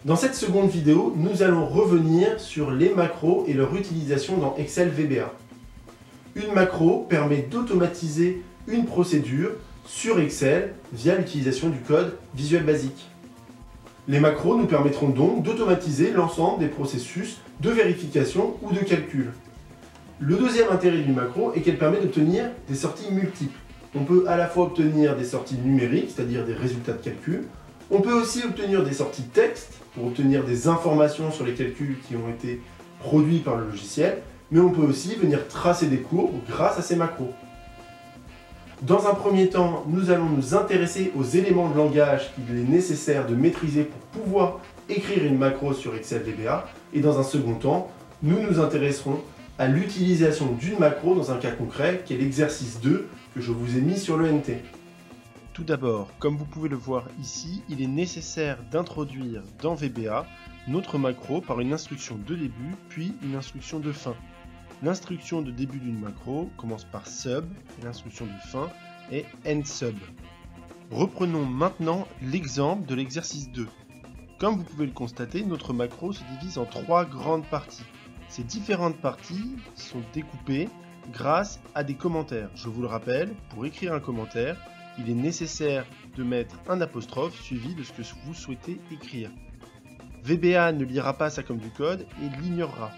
Dans cette seconde vidéo, nous allons revenir sur les macros et leur utilisation dans Excel VBA. Une macro permet d'automatiser une procédure sur Excel via l'utilisation du code Visual Basic. Les macros nous permettront donc d'automatiser l'ensemble des processus de vérification ou de calcul. Le deuxième intérêt d'une macro est qu'elle permet d'obtenir des sorties multiples. On peut à la fois obtenir des sorties numériques, c'est-à-dire des résultats de calcul. On peut aussi obtenir des sorties texte, pour obtenir des informations sur les calculs qui ont été produits par le logiciel, mais on peut aussi venir tracer des courbes grâce à ces macros. Dans un premier temps, nous allons nous intéresser aux éléments de langage qu'il est nécessaire de maîtriser pour pouvoir écrire une macro sur Excel VBA, et dans un second temps, nous nous intéresserons à l'utilisation d'une macro dans un cas concret, qui est l'exercice 2 que je vous ai mis sur le NT. Tout d'abord, comme vous pouvez le voir ici, il est nécessaire d'introduire dans VBA notre macro par une instruction de début, puis une instruction de fin. L'instruction de début d'une macro commence par sub, et l'instruction de fin est end-sub. Reprenons maintenant l'exemple de l'exercice 2. Comme vous pouvez le constater, notre macro se divise en 3 grandes parties. Ces différentes parties sont découpées grâce à des commentaires. Je vous le rappelle, pour écrire un commentaire, il est nécessaire de mettre un apostrophe suivi de ce que vous souhaitez écrire. VBA ne lira pas ça comme du code et l'ignorera.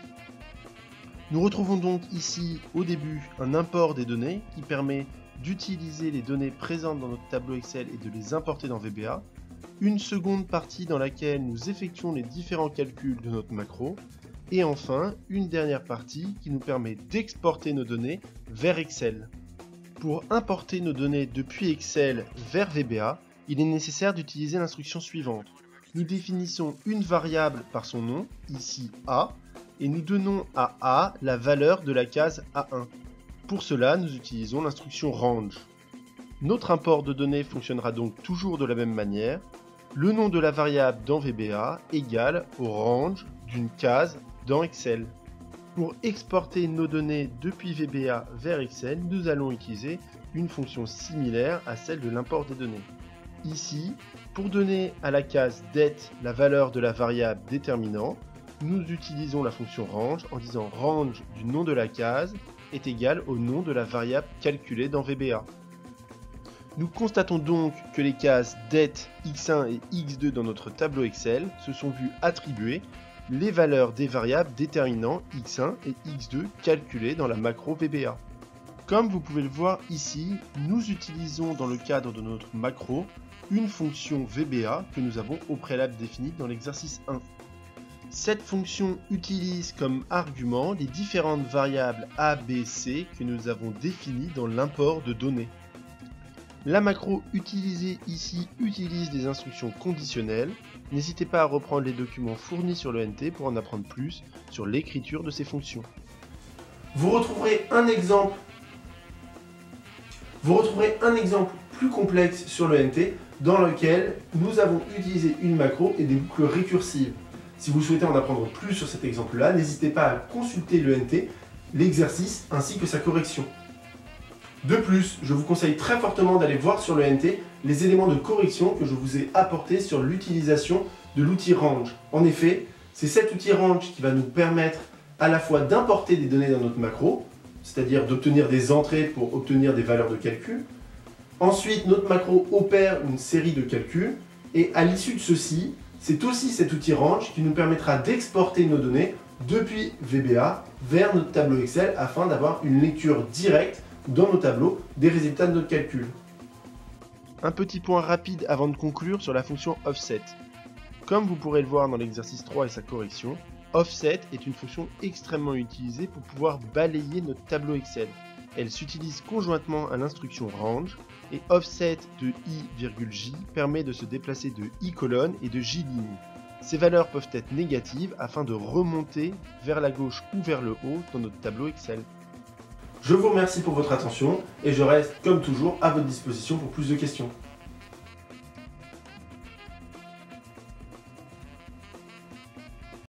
Nous retrouvons donc ici au début un import des données qui permet d'utiliser les données présentes dans notre tableau Excel et de les importer dans VBA. Une seconde partie dans laquelle nous effectuons les différents calculs de notre macro. Et enfin, une dernière partie qui nous permet d'exporter nos données vers Excel. Pour importer nos données depuis Excel vers VBA, il est nécessaire d'utiliser l'instruction suivante. Nous définissons une variable par son nom, ici A, et nous donnons à A la valeur de la case A1. Pour cela, nous utilisons l'instruction range. Notre import de données fonctionnera donc toujours de la même manière. Le nom de la variable dans VBA égale au range d'une case dans Excel. Pour exporter nos données depuis VBA vers Excel, nous allons utiliser une fonction similaire à celle de l'import des données. Ici, pour donner à la case det la valeur de la variable déterminant, nous utilisons la fonction range en disant range du nom de la case est égal au nom de la variable calculée dans VBA. Nous constatons donc que les cases det, x1 et x2 dans notre tableau Excel se sont vues attribuer les valeurs des variables déterminant x1 et x2 calculées dans la macro VBA. Comme vous pouvez le voir ici, nous utilisons dans le cadre de notre macro une fonction VBA que nous avons au préalable définie dans l'exercice 1. Cette fonction utilise comme argument les différentes variables A, B, C que nous avons définies dans l'import de données. La macro utilisée ici utilise des instructions conditionnelles. N'hésitez pas à reprendre les documents fournis sur le NT pour en apprendre plus sur l'écriture de ces fonctions. Vous retrouverez un exemple plus complexe sur le NT dans lequel nous avons utilisé une macro et des boucles récursives. Si vous souhaitez en apprendre plus sur cet exemple-là, n'hésitez pas à consulter le NT, l'exercice ainsi que sa correction. De plus, je vous conseille très fortement d'aller voir sur le NT les éléments de correction que je vous ai apportés sur l'utilisation de l'outil range. En effet, c'est cet outil range qui va nous permettre à la fois d'importer des données dans notre macro, c'est-à-dire d'obtenir des entrées pour obtenir des valeurs de calcul. Ensuite, notre macro opère une série de calculs et à l'issue de ceci, c'est aussi cet outil range qui nous permettra d'exporter nos données depuis VBA vers notre tableau Excel afin d'avoir une lecture directe dans nos tableaux des résultats de notre calcul. Un petit point rapide avant de conclure sur la fonction offset. Comme vous pourrez le voir dans l'exercice 3 et sa correction, offset est une fonction extrêmement utilisée pour pouvoir balayer notre tableau Excel. Elle s'utilise conjointement à l'instruction range et offset de i,j permet de se déplacer de i colonne et de j ligne. Ces valeurs peuvent être négatives afin de remonter vers la gauche ou vers le haut dans notre tableau Excel. Je vous remercie pour votre attention et je reste comme toujours à votre disposition pour plus de questions.